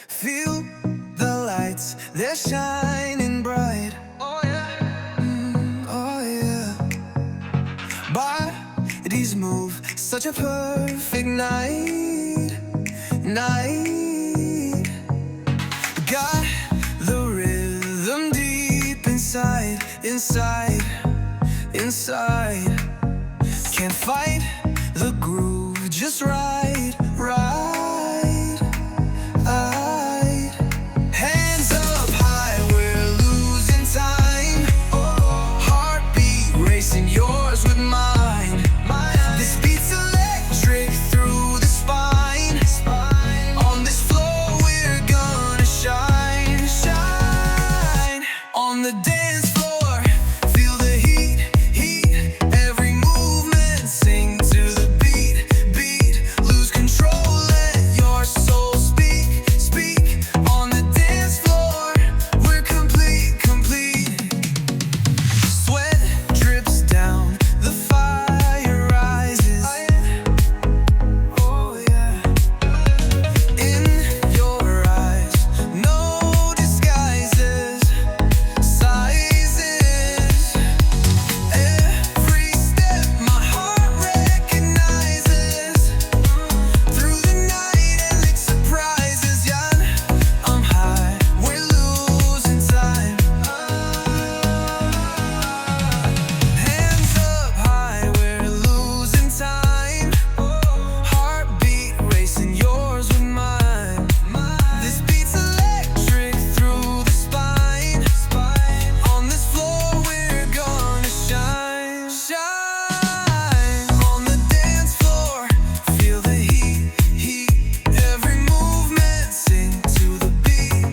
Feel the lights, they're shining bright. Oh yeah, oh yeah. Bodies move, such a perfect night. Got the rhythm deep inside. Can't fight the groove, just right. Hands up high, we're losing time. Heartbeat racing, yours with mine. This beat's electric through the spine. On this floor we're gonna shine. On the dance floor, feel the heat. Every movement, sing to the beat. Lose control, let your soul speak. On the dance floor, we're complete. Sweat drips down, the fire rises. Oh yeah. In your eyes, no disguises, sizes. Every step my heart recognizes. Through the night and its surprises, yeah. I'm high, we're losing time. Hands up high, we're losing time. Heartbeat racing, yours with mine. This beat's electric through the spine. On this floor we're gonna shine. On the dance floor, feel the heat. Every movement, sing to the beat.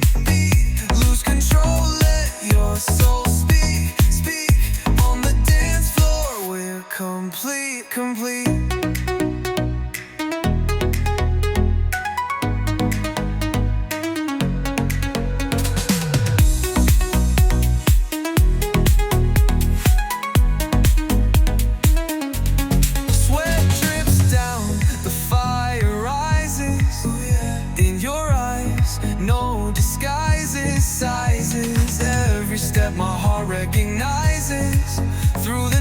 Lose control, let your soul speak. On the dance floor, we're complete. Sweat drips down, the fire rises. In your eyes, no disguises, sizes. Every step my heart recognizes. Through the